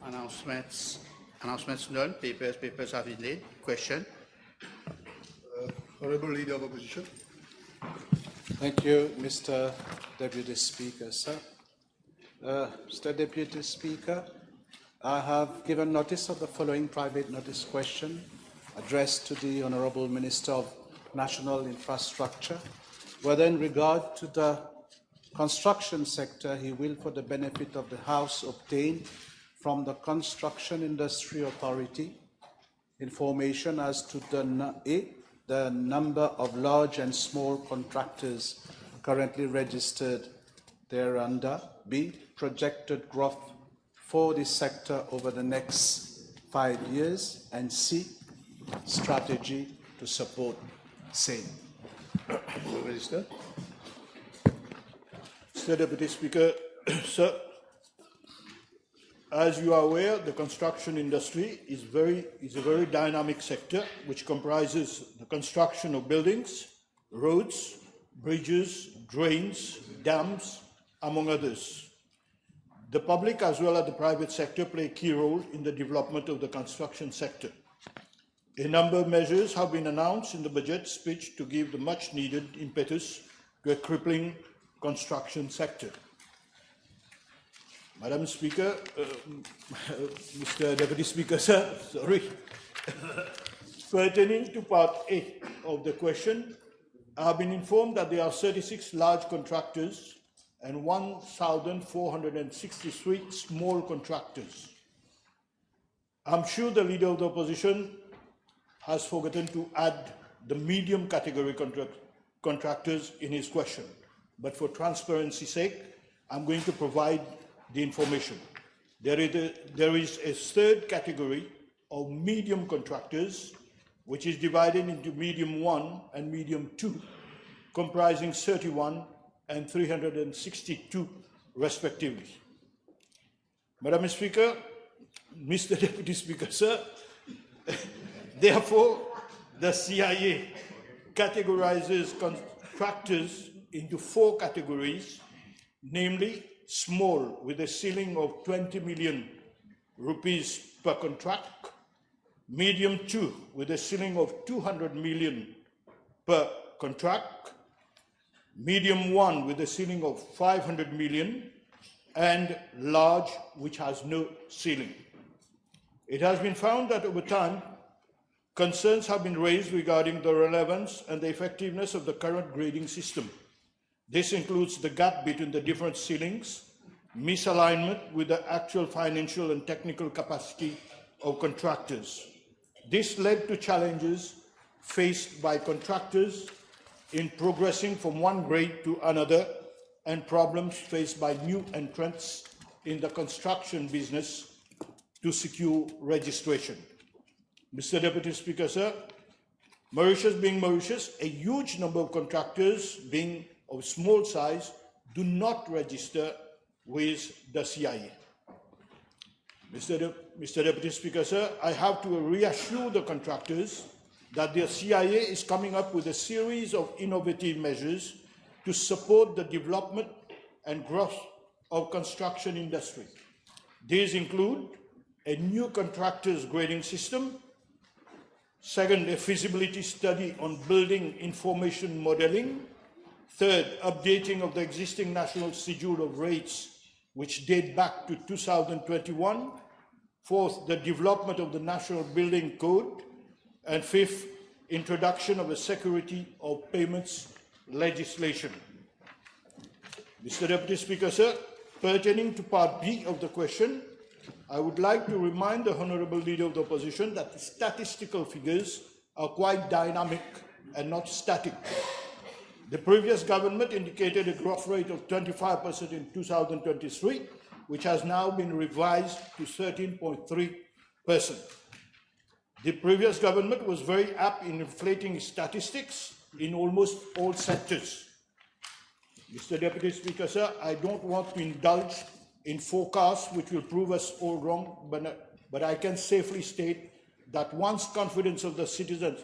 Announcements none. Papers have been laid. Question. Honourable Leader of Opposition. Thank you, Mr. Deputy Speaker, sir. Mr. Deputy Speaker, I have given notice of the following private notice question addressed to the Honourable Minister of National Infrastructure, whether in regard to the construction sector he will, for the benefit of the House, obtain from the Construction Industry Authority information as to the number of large and small contractors currently registered thereunder, B, projected growth for this sector over the next 5 years, and C, strategy to support same. Minister. Mr. Deputy Speaker, sir, as you are aware, the construction industry is a very dynamic sector which comprises the construction of buildings, roads, bridges, drains, dams, among others. The public as well as the private sector play a key role in the development of the construction sector. A number of measures have been announced in the budget speech to give the much needed impetus to a crippling construction sector. Madam Speaker, Mr. Deputy Speaker, sir, sorry. Pertaining to part A of the question, I have been informed that there are 36 large contractors and 1,463 small contractors. I'm sure the Leader of the Opposition has forgotten to add the medium category contractors in his question, but for transparency's sake, I'm going to provide the information. There is a third category of medium contractors, which is divided into medium 1 and medium 2, comprising 31 and 362 respectively. Madam Speaker, Mr. Deputy Speaker, sir, therefore, the CIA categorizes contractors into 4 categories, namely small with a ceiling of 20 million rupees per contract, medium 2 with a ceiling of 200 million per contract, medium 1 with a ceiling of 500 million, and large which has no ceiling. It has been found that over time, concerns have been raised regarding the relevance and the effectiveness of the current grading system. This includes the gap between the different ceilings, misalignment with the actual financial and technical capacity of contractors. This led to challenges faced by contractors in progressing from one grade to another and problems faced by new entrants in the construction business to secure registration. Mr. Deputy Speaker, sir, Mauritius being Mauritius, a huge number of contractors being of small size do not register with the CIA. Mr. Deputy Speaker, sir, I have to reassure the contractors that the CIA is coming up with a series of innovative measures to support the development and growth of construction industry. These include a new contractors grading system, second, a feasibility study on building information modeling, third, updating of the existing national schedule of rates which date back to 2021, fourth, the development of the National Building Code, and fifth, introduction of a security of payments legislation. Mr. Deputy Speaker, sir, pertaining to part B of the question, I would like to remind the Honourable Leader of the Opposition that the statistical figures are quite dynamic and not static. The previous government indicated a growth rate of 25% in 2023, which has now been revised to 13.3%. The previous government was very apt in inflating statistics in almost all sectors. Mr. Deputy Speaker, sir, I don't want to indulge in forecasts which will prove us all wrong, but I can safely state that once confidence of the citizens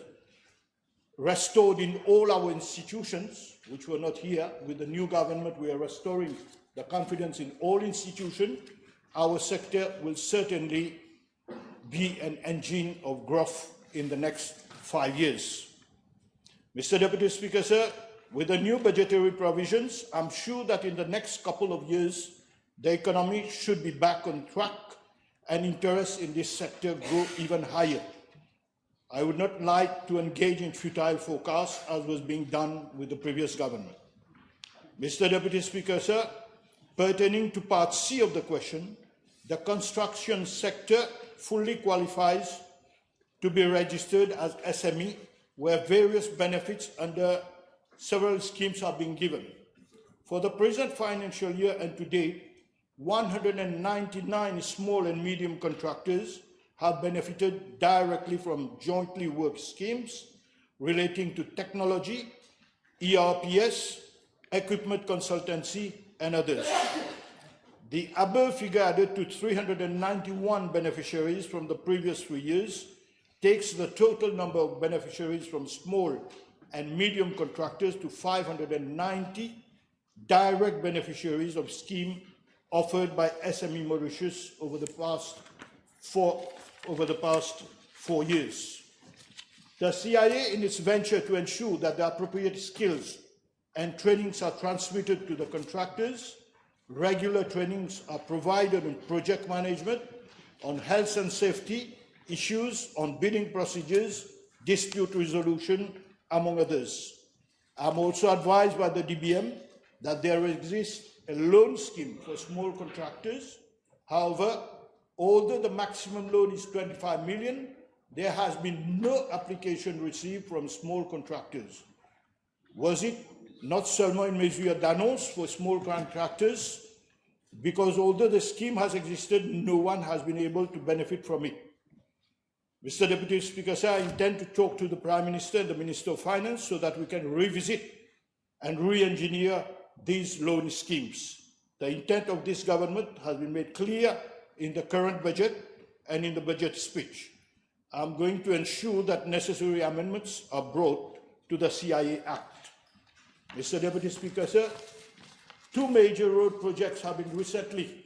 restored in all our institutions, which were not here. With the new government, we are restoring the confidence in all institutions. Our sector will certainly be an engine of growth in the next 5 years. Mr. Deputy Speaker, sir, with the new budgetary provisions, I'm sure that in the next couple of years, the economy should be back on track and interest in this sector grow even higher. I would not like to engage in futile forecasts as was being done with the previous government. Mr. Deputy Speaker, sir, pertaining to Part C of the question, the construction sector fully qualifies to be registered as SME, where various benefits under several schemes are being given. For the present financial year and to date, 199 small and medium contractors have benefited directly from jointly worked schemes relating to technology, ERPS, equipment consultancy, and others. The above figure added to 391 beneficiaries from the previous 3 years takes the total number of beneficiaries from small and medium contractors to 590 direct beneficiaries of scheme offered by SME Mauritius over the past 4 years. The CIA, in its venture to ensure that the appropriate skills and trainings are transmitted to the contractors, regular trainings are provided on project management, on health and safety issues, on bidding procedures, dispute resolution, among others. I'm also advised by the DBM that there exists a loan scheme for small contractors. However, although the maximum loan is 25 million, there has been no application received from small contractors. Was it not seulement une mesure d'annonce for small contractors? Because although the scheme has existed, no one has been able to benefit from it. Mr. Deputy Speaker, sir, I intend to talk to the Prime Minister and the Minister of Finance so that we can revisit and re-engineer these loan schemes. The intent of this government has been made clear in the current budget and in the budget speech. I'm going to ensure that necessary amendments are brought to the CIA Act. Mr. Deputy Speaker, sir, 2 major road projects have been recently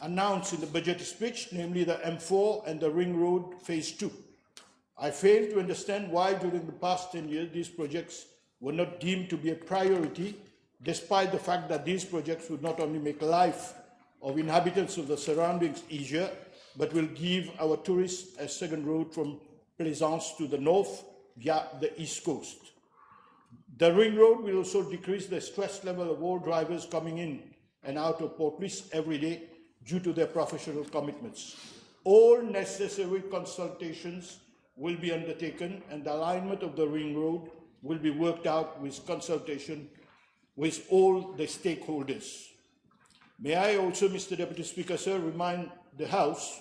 announced in the budget speech, namely the M4 and the Ring Road Phase 2. I fail to understand why during the past 10 years these projects were not deemed to be a priority, despite the fact that these projects would not only make life of inhabitants of the surroundings easier, but will give our tourists a second road from Plaisance to the north via the east coast. The Ring Road will also decrease the stress level of all drivers coming in and out of Port Louis every day due to their professional commitments. All necessary consultations will be undertaken and the alignment of the Ring Road will be worked out with consultation with all the stakeholders. May I also, Mr. Deputy Speaker, sir, remind the House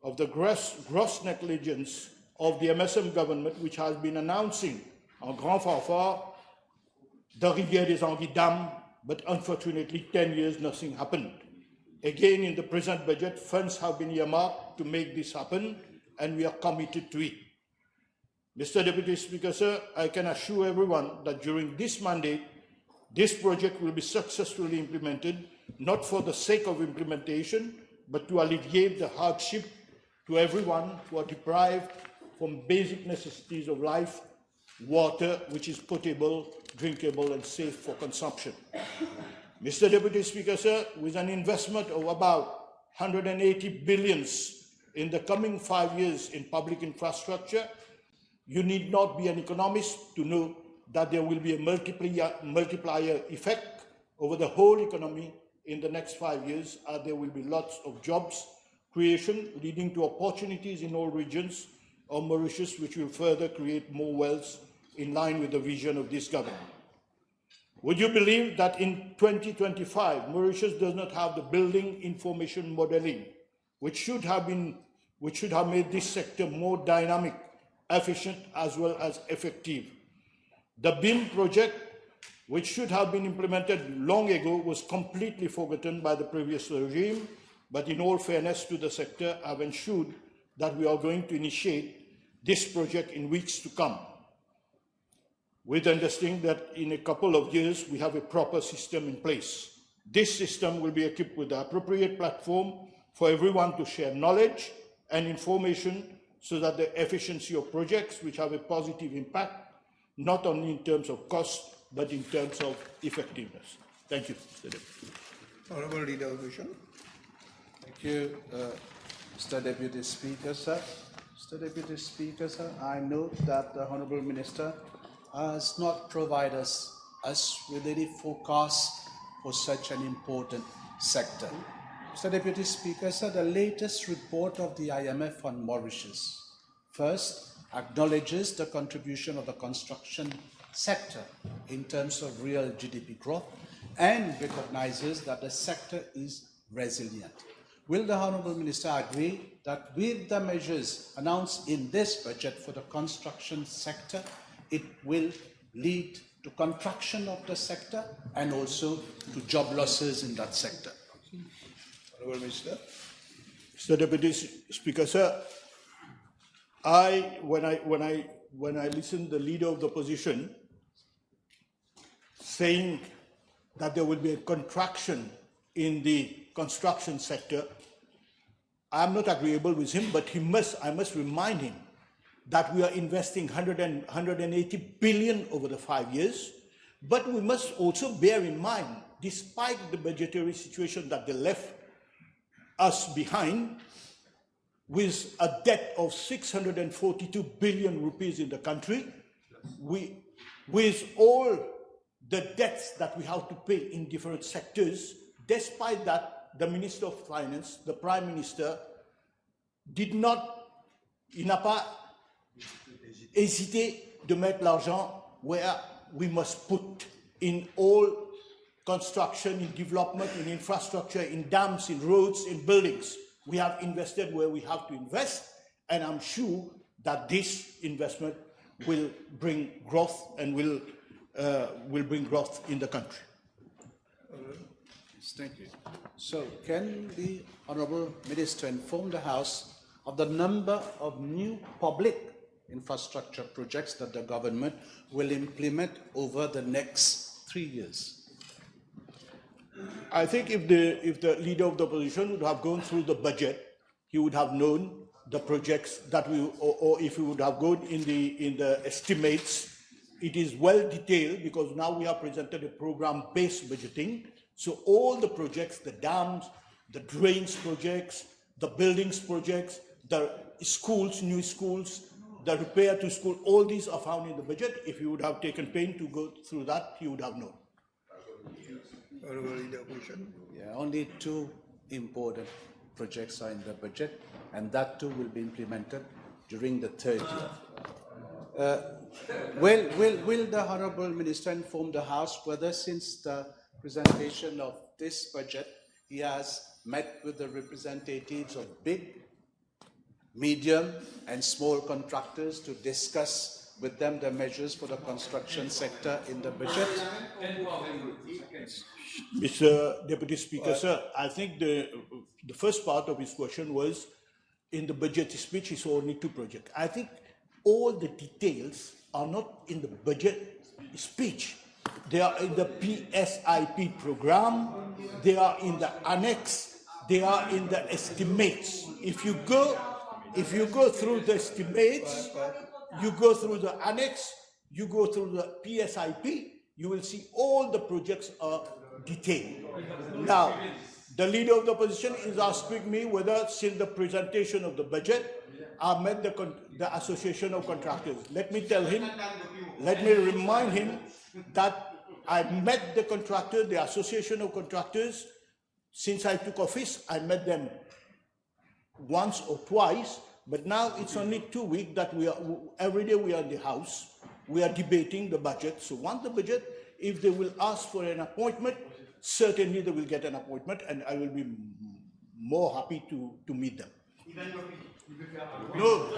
of the gross negligence of the MSM government, which has been announcing en grand fanfare the Rivière des Anguilles Dam, but unfortunately 10 years nothing happened. Again, in the present budget, funds have been earmarked to make this happen, and we are committed to it. Mr. Deputy Speaker, sir, I can assure everyone that during this mandate, this project will be successfully implemented, not for the sake of implementation, but to alleviate the hardship to everyone who are deprived from basic necessities of life, water, which is potable, drinkable, and safe for consumption. Mr. Deputy Speaker, sir, with an investment of about 180 billions in the coming 5 years in public infrastructure, you need not be an economist to know that there will be a multiplier effect over the whole economy in the next 5 years, as there will be lots of jobs creation leading to opportunities in all regions of Mauritius, which will further create more wealth in line with the vision of this government. Would you believe that in 2025, Mauritius does not have the building information modeling, which should have made this sector more dynamic, efficient, as well as effective? The BIM project, which should have been implemented long ago, was completely forgotten by the previous regime, but in all fairness to the sector, I've ensured that we are going to initiate this project in weeks to come. with understanding that in a couple of years we have a proper system in place. This system will be equipped with the appropriate platform for everyone to share knowledge and information so that the efficiency of projects which have a positive impact, not only in terms of cost, but in terms of effectiveness. Thank you, Mr. Deputy. Honorable Leader Opposition. Thank you, Mr. Deputy Speaker, sir. Mr. Deputy Speaker, sir, I note that the Honourable Minister has not provided us with any forecast for such an important sector. Mr. Deputy Speaker, sir, the latest report of the IMF on Mauritius first acknowledges the contribution of the construction sector in terms of real GDP growth and recognizes that the sector is resilient. Will the Honourable Minister agree that with the measures announced in this budget for the construction sector, it will lead to contraction of the sector and also to job losses in that sector? Honorable Minister. Mr. Deputy Speaker, sir, when I listened to the Leader of the Opposition saying that there will be a contraction in the construction sector, I'm not agreeable with him, but I must remind him that we are investing 180 billion over the 5 years, but we must also bear in mind, despite the budgetary situation that they left us behind, with a debt of 642 billion rupees in the country, with all the debts that we have to pay in different sectors, despite that, the Minister of Finance, the Prime Minister, il n'a pas hésité de mettre l'argent where we must put in all construction, in development, in infrastructure, in dams, in roads, in buildings. We have invested where we have to invest, and I'm sure that this investment will bring growth and will bring growth in the country. Thank you. So, can the Honourable Minister inform the House of the number of new public infrastructure projects that the government will implement over the next 3 years? I think if the Leader of the Opposition would have gone through the budget, he would have known the projects that or if he would have gone in the estimates. It is well detailed because now we have presented a program-based budgeting. So all the projects, the dams, the drains projects, the buildings projects, the schools, new schools, the repair to school, all these are found in the budget. If you would have taken pain to go through that, you would have known. Honorable Leader Opposition. Yeah, only 2 important projects are in the budget, and that too will be implemented during the 3rd year. Will the Honourable Minister inform the House whether since the presentation of this budget, he has met with the representatives of big, medium and small contractors to discuss with them the measures for the construction sector in the budget? Mr. Deputy Speaker, sir, I think the first part of his question was in the budget speech, he saw only 2 projects. I think all the details are not in the budget speech. They are in the PSIP program, they are in the annex, they are in the estimates. If you go through the estimates, you go through the annex, you go through the PSIP, you will see all the projects are detailed. Now, the Leader of the Opposition is asking me whether since the presentation of the budget, I met the Association of Contractors. Let me tell him, let me remind him that I met the contractors, the Association of Contractors. Since I took office, I met them once or twice, but now it's only 2 weeks that every day we are in the House, we are debating the budget. So once the budget, if they will ask for an appointment, certainly they will get an appointment, and I will be more happy to meet them. No.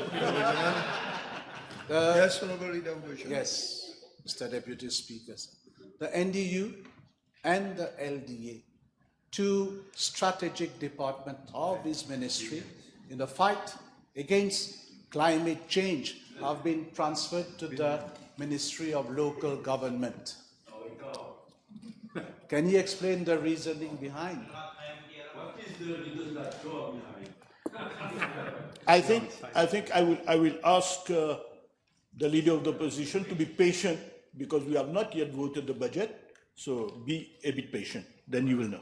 Yes, Honorable Leader Opposition. Yes, Mr. Deputy Speaker. The NDU and the LDA, 2 strategic departments of this ministry in the fight against climate change, have been transferred to the Ministry of Local Government. Can you explain the reasoning behind? I think I will ask the leader of the opposition to be patient because we have not yet voted the budget. So be a bit patient, then you will know.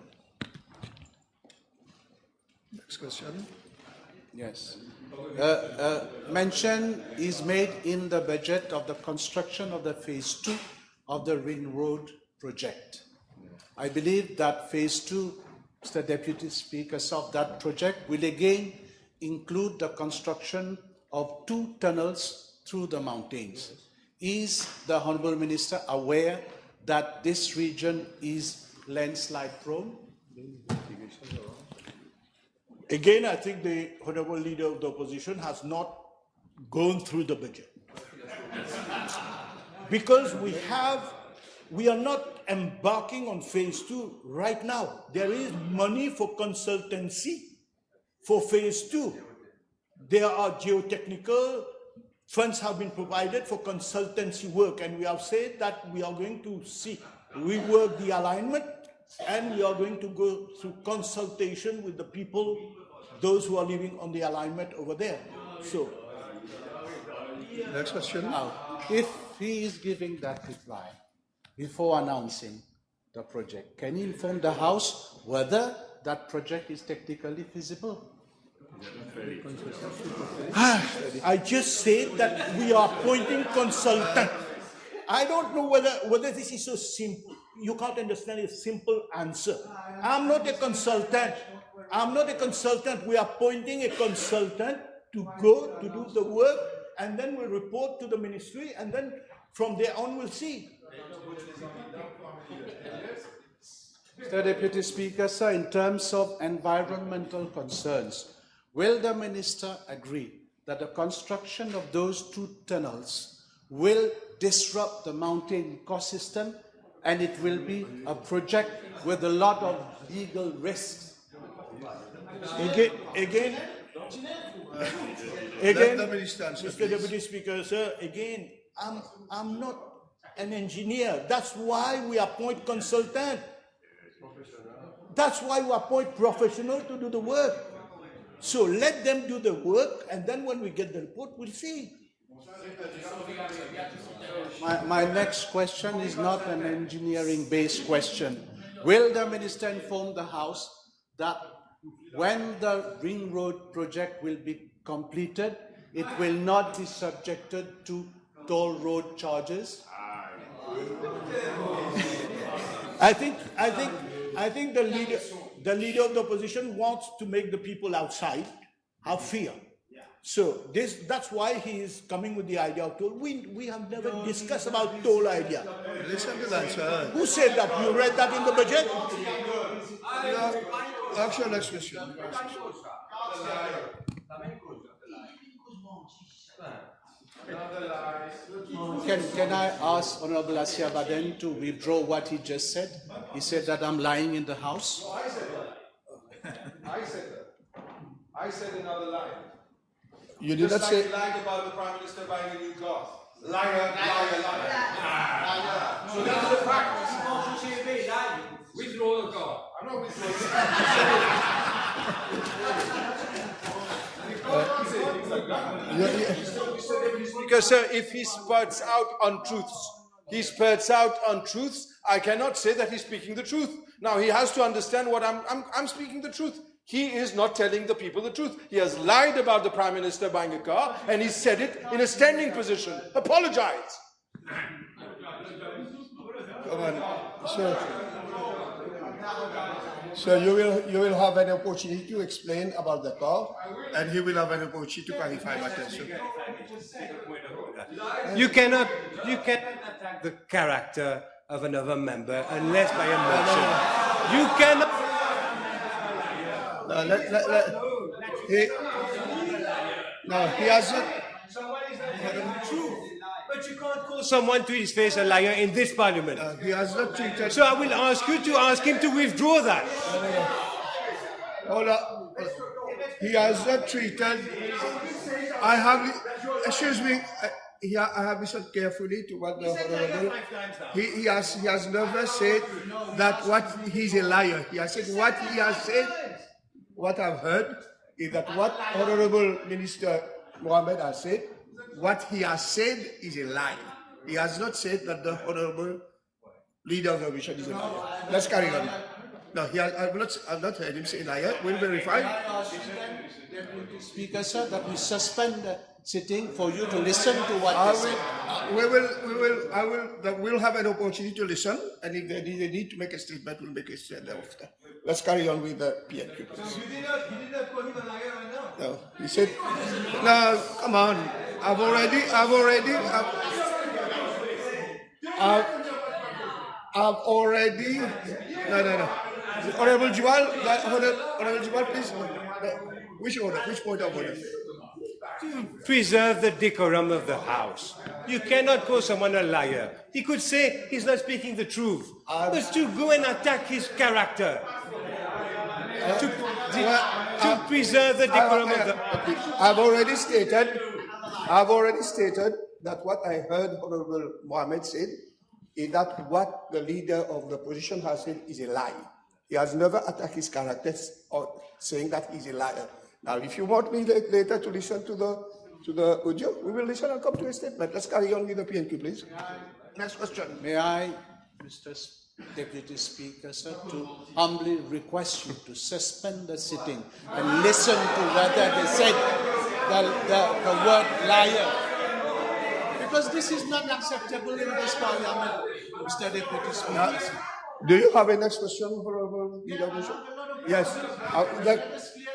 Next question. Yes. Mention is made in the budget of the construction of the phase 2 of the Ring Road project. I believe that phase 2, Mr. Deputy Speaker, of that project will again include the construction of 2 tunnels through the mountains. Is the Honourable Minister aware that this region is landslide prone? Again, I think the Honourable Leader of the Opposition has not gone through the budget. Because we are not embarking on phase 2 right now. There is money for consultancy for phase 2. There are geotechnical funds have been provided for consultancy work, and we have said that we are going to rework the alignment, and we are going to go through consultation with the people, those who are living on the alignment over there. So, Next question. Now, if he is giving that reply before announcing the project, can you inform the House whether that project is technically feasible? I just said that we are appointing consultant. I don't know whether this is so simple. You can't understand a simple answer. I'm not a consultant. We are appointing a consultant to go to do the work, and then we'll report to the ministry, and then from there on we'll see. Mr. Deputy Speaker, sir, in terms of environmental concerns, will the Minister agree that the construction of those 2 tunnels will disrupt the mountain ecosystem, and it will be a project with a lot of legal risks? Again, Let the Minister answer, Mr. please. Deputy Speaker, sir, again, I'm not an engineer. That's why we appoint consultant. That's why we appoint professional to do the work. So let them do the work, and then when we get the report, we'll see. My next question is not an engineering-based question. Will the Minister inform the House that when the Ring Road project will be completed, it will not be subjected to toll road charges? I think the leader of the opposition wants to make the people outside have fear. So that's why he is coming with the idea of toll. We have never discussed about toll idea. Listen to the answer. Who said that? You read that in the budget? Action, next question. Can I ask Honorable Asia Baden to withdraw what he just said? He said that I'm lying in the House. I said another line. You did Just not like say. you lied about the Prime Minister buying a new car. Liar, liar, liar. So that's the fact. Withdraw the car. I'm not withdrawing. Because, sir, if he spurts out untruths, I cannot say that he's speaking the truth. Now, he has to understand what I'm speaking the truth. He is not telling the people the truth. He has lied about the Prime Minister buying a car, and he said it in a standing position. Apologize. Come on, sir. So you will have an opportunity to explain about the car, and he will have an opportunity to clarify matters. You cannot attack the character of another member unless by a motion. You cannot. He has not. But you can't call someone to his face a liar in this parliament. He has not treated. So I will ask you to ask him to withdraw that. Hold up. He has not treated. Excuse me. I have listened carefully to what the honorable. He has never said that what he's a liar. He has said what he has said. What I've heard is that what Honorable Minister Mohammed has said, what he has said is a lie. He has not said that the Honorable Leader of the Opposition is a liar. Let's carry on. No, I've not heard him say liar. We'll verify. Deputy Speaker, sir, that we suspend the sitting for you to listen to what he said. We'll have an opportunity to listen, and if there is a need to make a statement, we'll make a statement after. Let's carry on with the PNQ. You did not call him a liar right now. No, he said, no, come on. I've already, no. Honorable Jewel, please. Which order? Which point of order? To preserve the decorum of the House. You cannot call someone a liar. He could say he's not speaking the truth. But to go and attack his character. To preserve the decorum of the House. I've already stated that what I heard Honorable Mohammed said is that what the leader of the opposition has said is a lie. He has never attacked his characters or saying that he's a liar. Now, if you want me later to listen to the audio, we will listen and come to a statement. Let's carry on with the PNQ, please. Next question. May I, Mr. Deputy Speaker, sir, to humbly request you to suspend the sitting and listen to whether they said the word liar. Because this is not acceptable in this parliament, Mr. Deputy Speaker. Do you have a next question, Honorable Leader? Yes.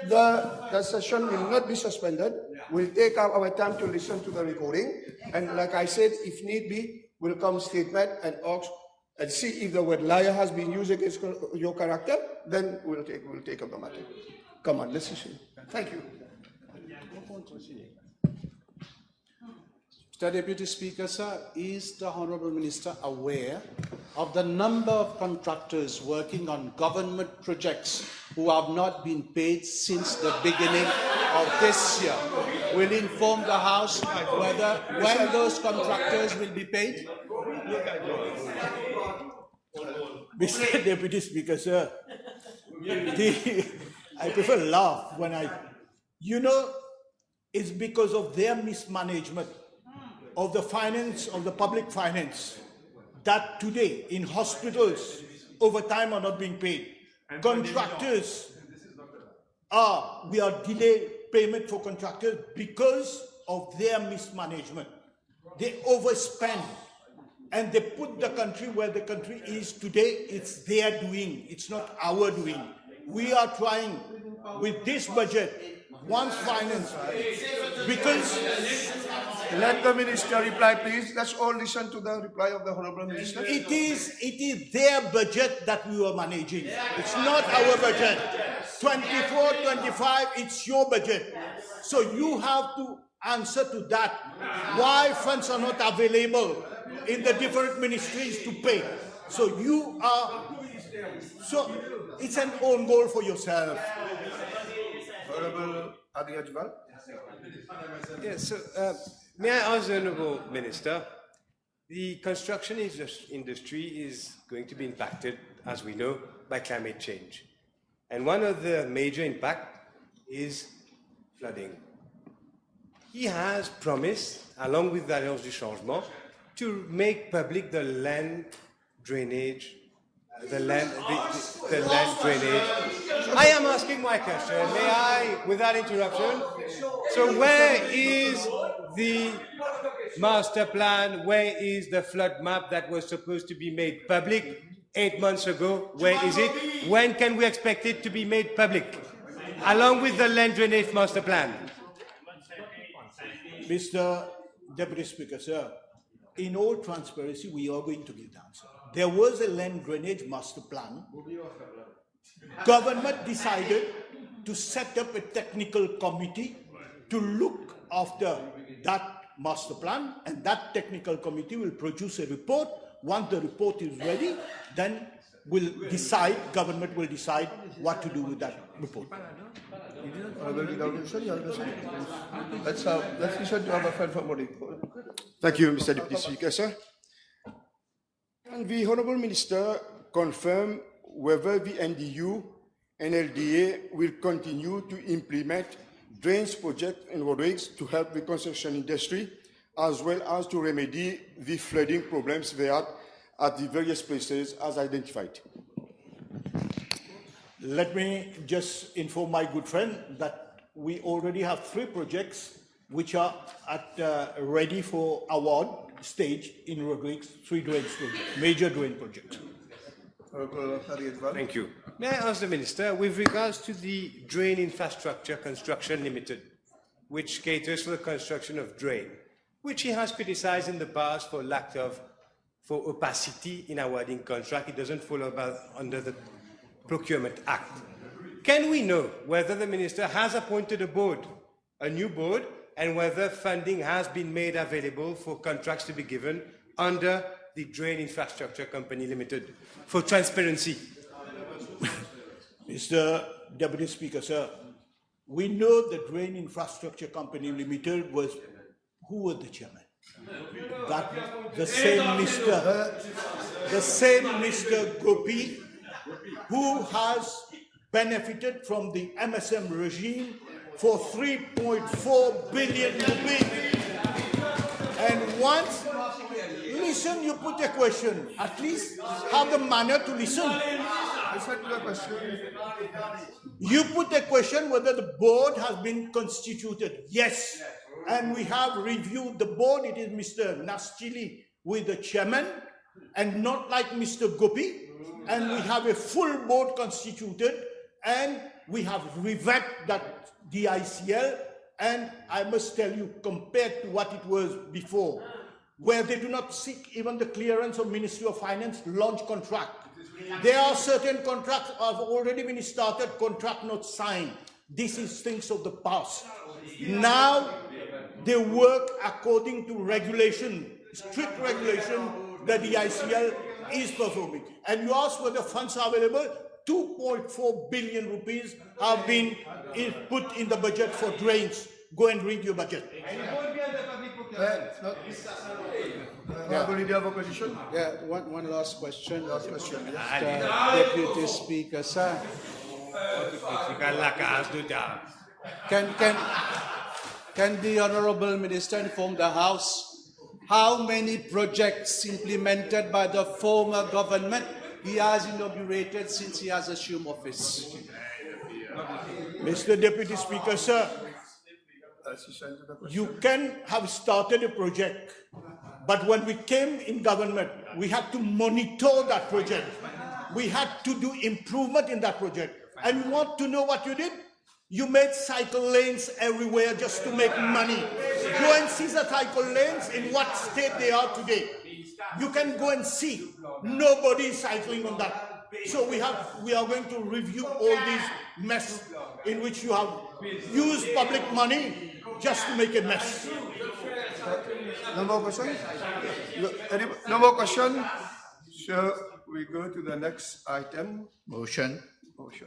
The session will not be suspended. We'll take our time to listen to the recording. And like I said, if need be, we'll come statement and ask and see if the word liar has been used against your character, then we'll take up the matter. Come on, let's listen. Thank you. Mr. Deputy Speaker, sir, is the Honourable Minister aware of the number of contractors working on government projects who have not been paid since the beginning of this year? Will inform the House when those contractors will be paid? Mr. Deputy Speaker, sir, I prefer laugh when it's because of their mismanagement of the finance, of the public finance, that today in hospitals, overtime are not being paid. Contractors we are delayed payment for contractors because of their mismanagement. They overspend and they put the country where the country is today. It's their doing, it's not our doing. We are trying with this budget, once finance, because let the minister reply, please. Let's all listen to the reply of the Honorable Minister. it is their budget that we are managing. It's not our budget. 24, 25, it's your budget. So you have to answer to that. Why funds are not available in the different ministries to pay? So it's an own goal for yourself. Honorable Adressée. Yes, so may I ask the Honourable Minister, the construction industry is going to be impacted, as we know, by climate change. And one of the major impacts is flooding. He has promised, along with the Alliance du Changement, to make public the land drainage, land drainage. I am asking my question, may I, without interruption? So where is the master plan? Where is the flood map that was supposed to be made public 8 months ago? Where is it? When can we expect it to be made public? Along with the land drainage master plan. Mr. Deputy Speaker, sir, in all transparency, we are going to give the answer. There was a land drainage master plan. Government decided to set up a technical committee to look after that master plan, and that technical committee will produce a report. Once the report is ready, then government will decide what to do with that report. Honorable Leader Wilson, you have the question? Let's listen to our friend from Modi. Thank you, Mr. Deputy Speaker, sir. Can the Honourable Minister confirm whether the NDU and LDA will continue to implement drains projects in roadways to help the construction industry, as well as to remedy the flooding problems they had at the various places as identified? Let me just inform my good friend that we already have 3 projects which are ready for award stage in roadways, 3 drains projects, major drain projects. Thank you. May I ask the Minister, with regards to the Drain Infrastructure Construction Limited, which caters for the construction of drain, which he has criticized in the past for for opacity in awarding contract, it doesn't fall under the Procurement Act. Can we know whether the Minister has appointed a new board, and whether funding has been made available for contracts to be given under the Drain Infrastructure Company Limited for transparency? Mr. Deputy Speaker, sir, we know the Drain Infrastructure Company Limited who was the chairman? That the same Mr. Gopi, who has benefited from the MSM regime for 3.4 billion rupees. And once, listen, you put a question, at least have the manner to listen. You put a question whether the board has been constituted. Yes. And we have reviewed the board. It is Mr. Naschili with the chairman, and not like Mr. Gopi. And we have a full board constituted, and we have revamped that DICL. And I must tell you, compared to what it was before, where they do not seek even the clearance of Ministry of Finance, launch contract. There are certain contracts have already been started, contract not signed. This is things of the past. Now, they work according to regulation, strict regulation that the DICL is performing. And you ask whether funds are available, 2.4 billion rupees have been put in the budget for drains. Go and read your budget. Yeah, one last question. Mr. Deputy Speaker, sir. Can the Honourable Minister inform the House how many projects implemented by the former government he has inaugurated since he has assumed office? Mr. Deputy Speaker, sir, you can have started a project, but when we came in government, we had to monitor that project. We had to do improvement in that project. And you want to know what you did? You made cycle lanes everywhere just to make money. Go and see the cycle lanes in what state they are today. You can go and see. Nobody is cycling on that. So we are going to review all these mess in which you have used public money just to make a mess. No more questions? No more questions? So we go to the next item. Motion. Motion.